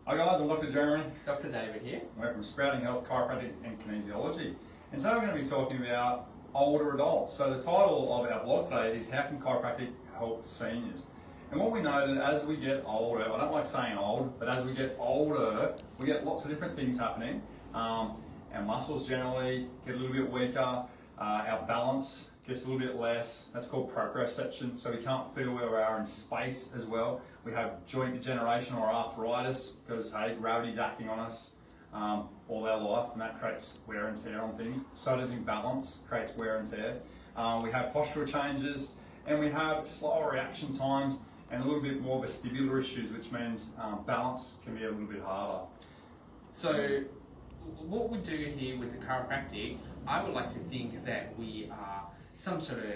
Hi guys, I'm Dr. Jeremy. Dr. David here. We're from Sprouting Health Chiropractic and Kinesiology. And today we're going to be talking about older adults. So the title of our blog today is How Can Chiropractic Help Seniors? And what we know that as we get older, I don't like saying old, but as we get older, we get lots of different things happening. Our muscles generally get a little bit weaker, our balance gets a little bit less. That's called proprioception, so we can't feel where we are in space as well. We have joint degeneration or arthritis because, hey, gravity's acting on us all our life, and that creates wear and tear on things. So does imbalance, creates wear and tear. We have postural changes, and we have slower reaction times and a little bit more vestibular issues, which means balance can be a little bit harder. So what we do here with the chiropractic, I would like to think that we are some sort of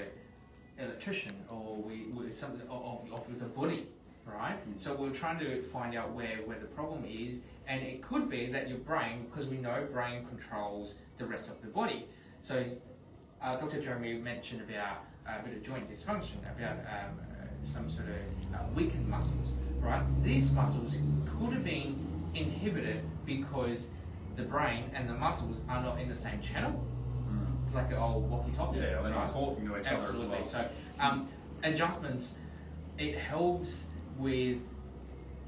electrician, or we're something of the body, right? So we're trying to find out where the problem is, and it could be that your brain, because we know brain controls the rest of the body. So Dr. Jeremy mentioned about a bit of joint dysfunction, about some sort of weakened muscles, right? These muscles could have been inhibited because the brain and the muscles are not in the same channel. It's like an old walkie-talkie. Yeah, they're not talking to each other. Absolutely. So adjustments, it helps with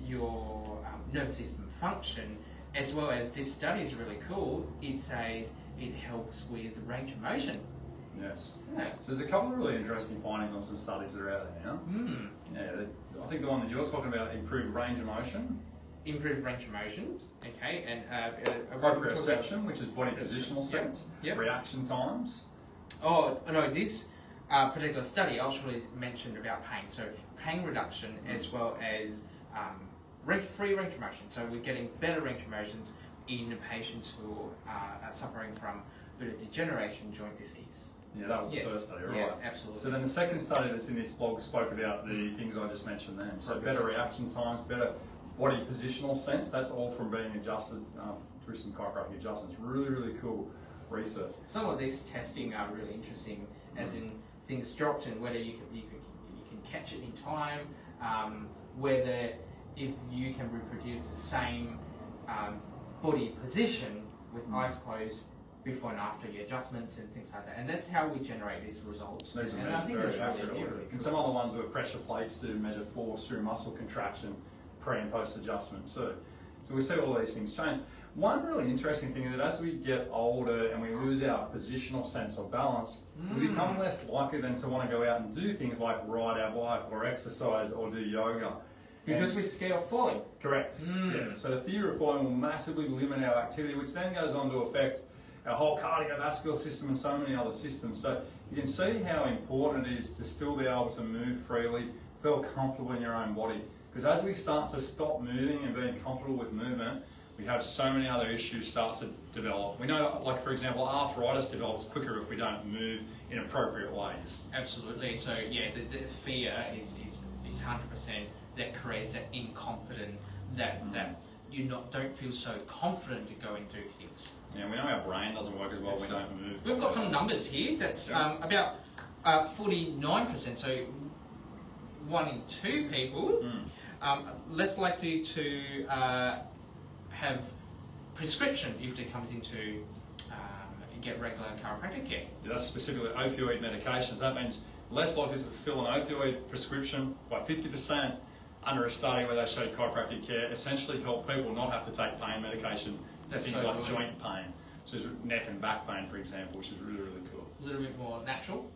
your nervous system function, as well as this study is really cool. It says it helps with range of motion. Yes. Yeah. So there's a couple of really interesting findings on some studies that are out there now. Yeah, I think the one that you're talking about, improved range of motion. Improved range of motions, okay, and Proprioception, which is body positional sense. Yep. Reaction times. Oh no, this particular study actually mentioned about pain. So pain reduction as well as free range of motion. So we're getting better range of motions in patients who are suffering from a bit of degeneration joint disease. Yeah, that was the first study, right? Yes, absolutely. So then the second study that's in this blog spoke about the things I just mentioned then. So better reaction times, better body positional sense, that's all from being adjusted through some chiropractic adjustments. Really, really cool research. Some of these testing are really interesting, as in things dropped and whether you can catch it in time, whether if you can reproduce the same body position with eyes closed before and after your adjustments and things like that. And that's how we generate these results. And I think that's really cool. And some other ones were pressure plates to measure force through muscle contraction, pre and post adjustment too. So we see all these things change. One really interesting thing is that as we get older and we lose our positional sense of balance, we become less likely then to want to go out and do things like ride our bike or exercise or do yoga. Because we're scared of falling. Correct. Yeah. So the fear of falling will massively limit our activity, which then goes on to affect our whole cardiovascular system and so many other systems. So you can see how important it is to still be able to move freely, feel comfortable in your own body. Because as we start to stop moving and being comfortable with movement, we have so many other issues start to develop. We know, like for example, arthritis develops quicker if we don't move in appropriate ways. Absolutely. So yeah, the fear is 100% that creates that incompetent, that you don't feel so confident to go and do things. Yeah, we know our brain doesn't work as well when we don't move. We've got some numbers here. That's about 49%. So 1 in 2 people less likely to have prescription if they comes into get regular chiropractic care. Yeah, that's specifically opioid medications. That means less likely to fill an opioid prescription by 50% under a study where they showed chiropractic care essentially helped people not have to take pain medication for things like joint pain, such as neck and back pain, for example, which is really, really cool. A little bit more natural.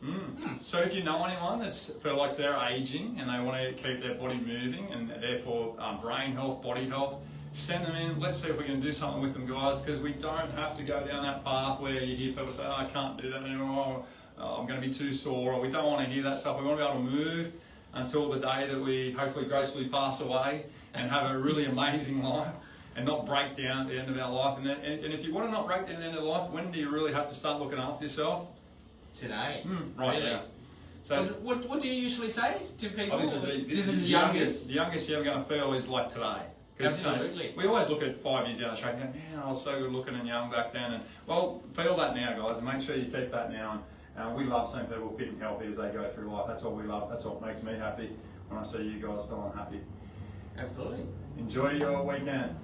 So if you know anyone that feels like they're aging and they want to keep their body moving and therefore brain health, body health, send them in. Let's see if we can do something with them, guys, because we don't have to go down that path where you hear people say, oh, I can't do that anymore, I'm going to be too sore, or we don't want to hear that stuff. We want to be able to move until the day that we hopefully gracefully pass away and have a really amazing life and not break down at the end of our life. And if you want to not break down at the end of life, when do you really have to start looking after yourself? Today. Right now. So what do you usually say to people? This is the youngest. The youngest you're ever going to feel is like today. Absolutely. We always look at 5 years down the track and go, man, I was so good looking and young back then. And well, feel that now, guys, and make sure you keep that now. And we love seeing people fit and healthy as they go through life. That's all we love. That's what makes me happy when I see you guys feeling happy. Absolutely. Enjoy your weekend.